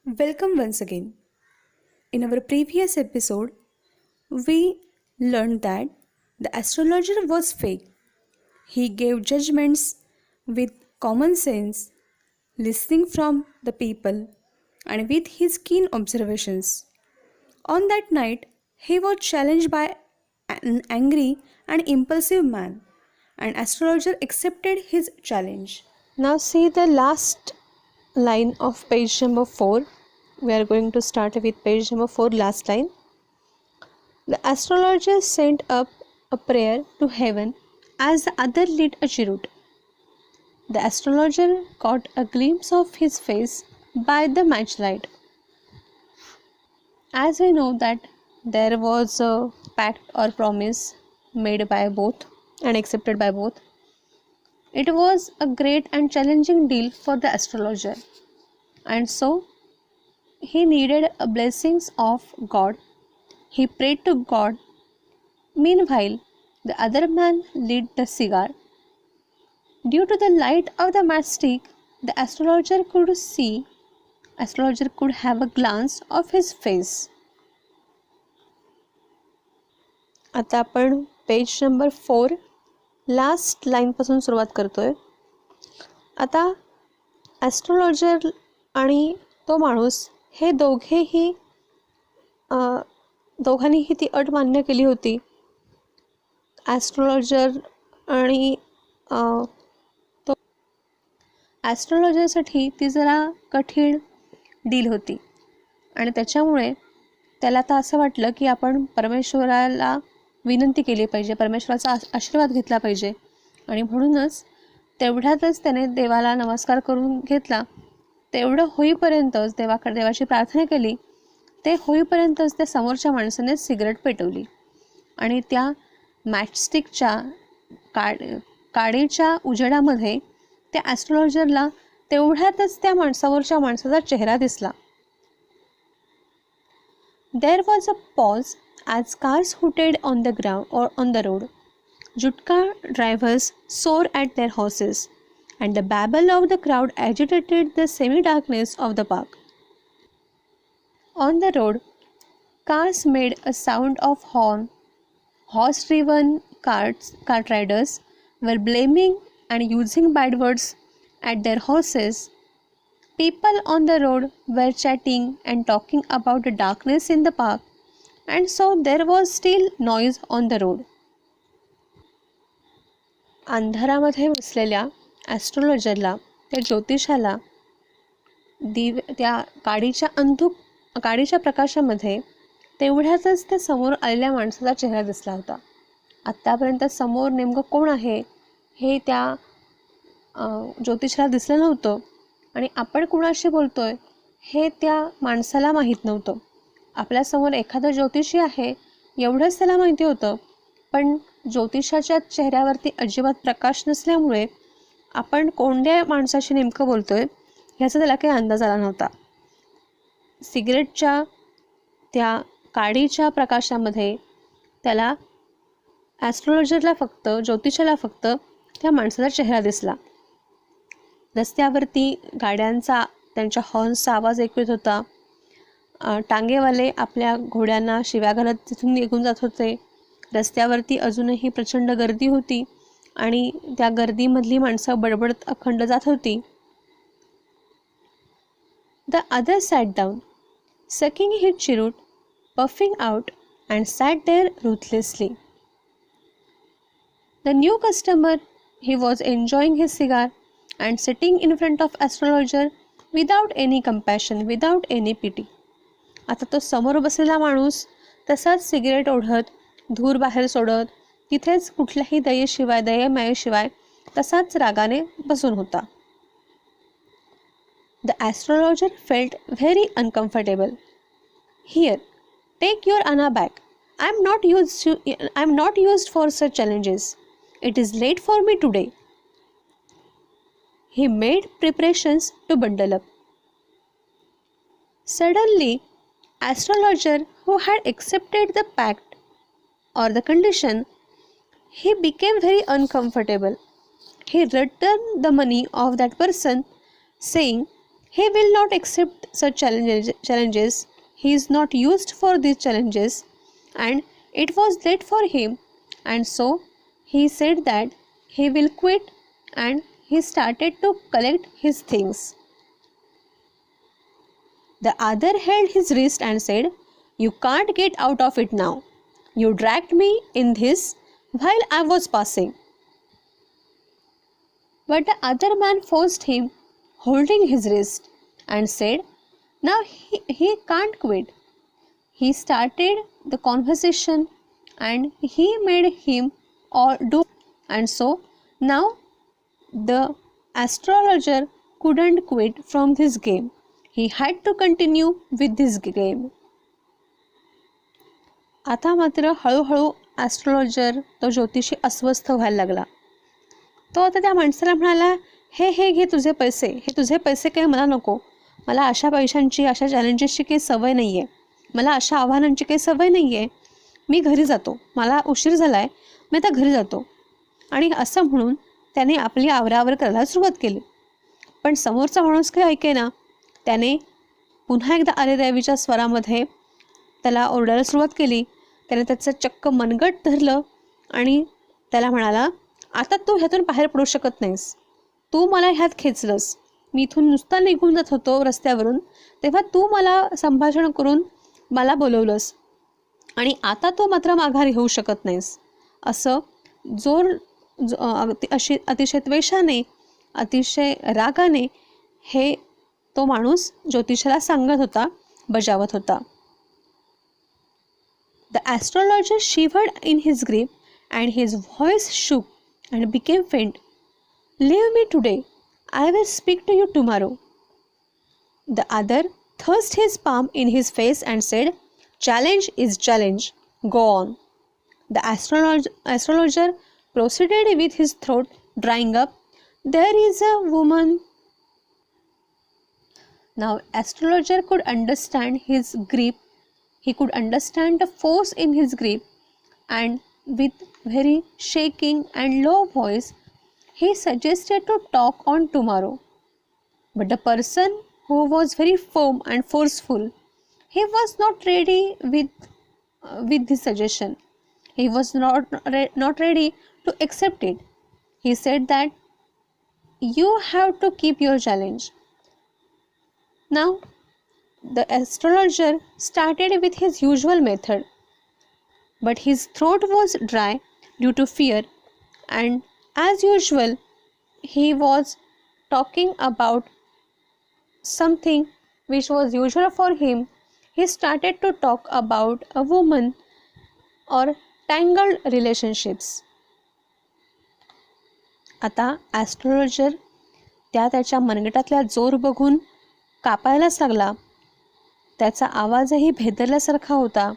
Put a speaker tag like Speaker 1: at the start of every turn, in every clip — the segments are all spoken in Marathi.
Speaker 1: Welcome once again. In our previous episode, we learned that the astrologer was fake. He gave judgments with common sense, listening from the people, and with his keen observations. On that night, he was challenged by an angry and impulsive man, and astrologer accepted his challenge.
Speaker 2: Now see the last line of page number 4. We are going to start with page number 4, last line. The astrologer sent up a prayer to heaven as the other lit a cheroot. The astrologer caught a glimpse of his face by the matchlight. As we know that there was a pact or promise made by both and accepted by both. It was a great and challenging deal for the astrologer, and so he needed a blessings of God. He prayed to God. Meanwhile, the other man lit the cigar. Due to the light of the matchstick, the astrologer could have a glance of his face. आता आपण पेज नंबर 4 लास्ट लाईनपासून सुरुवात करतोय. आता ॲस्ट्रोलॉजर आणि तो माणूस हे दोघांनीही ती अट मान्य केली होती. ॲस्ट्रोलॉजर आणि तो ॲस्ट्रोलॉजरसाठी ती जरा कठीण डील होती आणि त्याच्यामुळे त्याला आता असं वाटलं की आपण परमेश्वराला विनंती केली पाहिजे, परमेश्वराचा आशीर्वाद घेतला पाहिजे, आणि म्हणूनच तेवढ्यातच त्याने देवाला नमस्कार करून घेतला. तेवढं होईपर्यंतच देवाची प्रार्थना केली. ते होईपर्यंतच त्या समोरच्या माणसाने सिगरेट पेटवली आणि त्या मॅचस्टिकच्या काडीच्या उजेडामध्ये त्या ॲस्ट्रोलॉजरला तेवढ्यातच त्या समोरच्या माणसाचा चेहरा दिसला. There was a pause as cars hooted on the ground or on the road. Jutka drivers swore at their horses, and the babble of the crowd agitated the semi-darkness of the park. On the road, cars made a sound of horn. Horse-driven cart riders were blaming and using bad words at their horses. People on the road were chatting and talking about the darkness in the park, and so there was still noise on the road. अंधारामध्ये बसलेल्या ॲस्ट्रोलॉजरला, त्या ज्योतिषाला त्या काडीच्या प्रकाशामध्ये तेवढ्यातच त्या समोर आलेल्या माणसाचा चेहरा दिसला होता. आत्तापर्यंत समोर नेमकं कोण आहे हे त्या ज्योतिषाला दिसलं नव्हतं आणि आपण कुणाशी बोलतोय हे त्या माणसाला माहीत नव्हतं. आपल्यासमोर एखादा ज्योतिषी आहे एवढंच त्याला माहिती होतं, पण ज्योतिषाच्या चेहऱ्यावरती अजिबात प्रकाश नसल्यामुळे आपण कोणत्या माणसाशी नेमकं बोलतोय ह्याचा त्याला काही अंदाज आला नव्हता. सिगरेटच्या त्या काडीच्या प्रकाशामध्ये त्याला ज्योतिषाला फक्त त्या माणसाचा चेहरा दिसला. रस्त्यावरती गाड्यांचा, त्यांच्या हॉर्नचा आवाज ऐकू येत होता. टांगेवाले आपल्या घोड्यांना शिव्या घालत तिथून निघून जात होते. रस्त्यावरती अजूनही प्रचंड गर्दी होती आणि त्या गर्दीमधली माणसं बडबडत अखंड जात होती. The other sat down, sucking his cheroot, puffing out, and sat there ruthlessly. The new customer, he was enjoying his cigar and sitting in front of astrologer without any compassion, without any pity. आता तो समोर बसलेला माणूस तसाच सिगरेट ओढत, धूर बाहेर सोडत, तिथेच कुठल्याही दयेमायेशिवाय तसाच रागाने बसून होता. The astrologer felt very uncomfortable. Here, take your Anna back. I'm not used for such challenges. It is late for me today. He made preparations to bundle up. Suddenly, astrologer who had accepted the pact or the condition, he became very uncomfortable. He returned the money of that person, saying He will not accept such challenges. He is not used for these challenges, and it was late for him, and so he said that he will quit, and he started to collect his things. The other held his wrist and said, "You can't get out of it now. You dragged me in this while I was passing." But the other man forced him, holding his wrist, and said, "Now he can't quit." He started the conversation and he made him all do. And so now the astrologer couldn't quit from this game. He had to continue with this game. आता मात्र हळूहळू ॲस्ट्रॉलॉजर तो ज्योतिषी अस्वस्थ व्हायला लागला. तो आता त्या माणसाला म्हणाला, हे घे तुझे पैसे, हे तुझे पैसे काही मला नको. मला अशा पैशांची, अशा चॅलेंजेसची काही सवय नाही आहे. मला अशा आव्हानांची काही सवय नाही आहे. मी घरी जातो, मला उशीर झाला आहे, मी आता घरी जातो. आणि असं म्हणून त्याने आपली आवरावर करायला सुरुवात केली. पण समोरचा माणूस काही ऐकेना. त्याने पुन्हा एकदा अरेरावीच्या स्वरामध्ये त्याला ओरडायला सुरुवात केली. त्याने त्याचं चक्क मनगट धरलं आणि त्याला म्हणाला, आता तू ह्यातून बाहेर पडू शकत नाहीस. तू मला ह्यात खेचलंस. मी इथून नुसता निघून जात होतो रस्त्यावरून, तेव्हा तू मला संभाषण करून मला बोलवलंस आणि आता तू मात्र माघारी होऊ शकत नाहीस. असं अतिशय द्वेषाने, अतिशय रागाने हे तो माणूस ज्योतिषाला सांगत होता, बजावत होता. The astrologer shivered in his grip and his voice shook and became faint. "Leave me today. I will speak to you tomorrow." The other thrust his palm in his face and said, "Challenge is challenge. Go on." The astrologer proceeded with his throat drying up. "There is a woman." Now astrologer could understand his grip. He could understand the force in his grip, and with very shaking and low voice, he suggested to talk on tomorrow. But the person who was very firm and forceful, he was not ready with this suggestion. He was not ready to accept it. He said that you have to keep your challenge. Now the astrologer started with his usual method, but his throat was dry due to fear, and as usual he was talking about something which was usual for him. He started to talk about a woman or tangled relationships. आता ॲस्ट्रॉलॉजर त्याच्या मनगटातला जोर बघून कापायलाच लागला. त्याचा आवाजही भेदरल्यासारखा होता.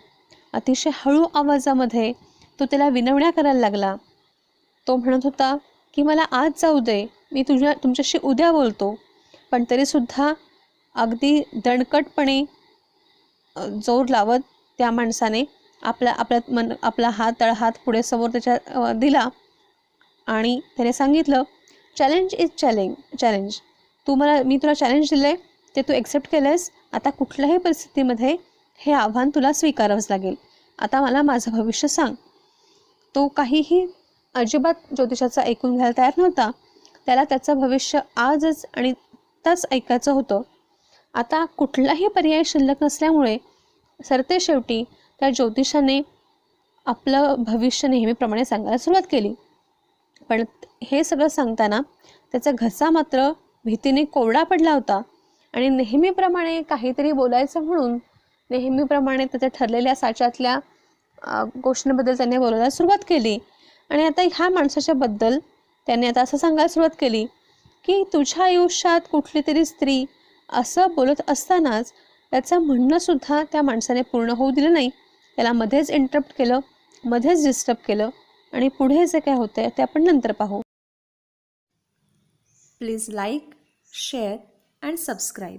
Speaker 2: अतिशय हळू आवाजामध्ये तो त्याला विनवण्या करायला लागला. तो म्हणत होता की मला आज जाऊ दे, मी तुमच्याशी उद्या बोलतो. पण तरीसुद्धा अगदी दणकटपणे जोर लावत त्या माणसाने आपला तळहात पुढे समोर त्याच्या दिला आणि त्याने सांगितलं, "चॅलेंज इज चॅलेंज. मी तुला चॅलेंज दिलं आहे, ते तू एक्सेप्ट केलं आहेस. आता कुठल्याही परिस्थितीमध्ये हे आव्हान तुला स्वीकारावंच लागेल. आता मला माझं भविष्य सांग." तो काहीही अजिबात ज्योतिषाचं ऐकून घ्यायला तयार नव्हता. त्याला त्याचं भविष्य आजच आणि आत्ताच ऐकायचं होतं. आता कुठलाही पर्याय शिल्लक नसल्यामुळे सरतेशेवटी त्या ज्योतिषाने आपलं भविष्य नेहमीप्रमाणे सांगायला सुरुवात केली. पण हे सगळं सांगताना त्याचा घसा मात्र भीतीने कोरडा पडला होता आणि नेहमीप्रमाणे काहीतरी बोलायचं म्हणून नेहमीप्रमाणे त्याच्या ठरलेल्या साच्यातल्या गोष्टींबद्दल त्याने बोलायला सुरुवात केली. आणि आता ह्या माणसाच्याबद्दल त्याने आता असं सांगायला सुरुवात केली की तुझ्या आयुष्यात कुठली तरी स्त्री असं बोलत असतानाच त्याचं म्हणणंसुद्धा त्या माणसाने पूर्ण होऊ दिलं नाही. त्याला मध्येच इंटरप्ट केलं, मध्येच डिस्टर्ब केलं आणि पुढे जे काय होतं ते आपण नंतर पाहू.
Speaker 1: Please like, share and subscribe.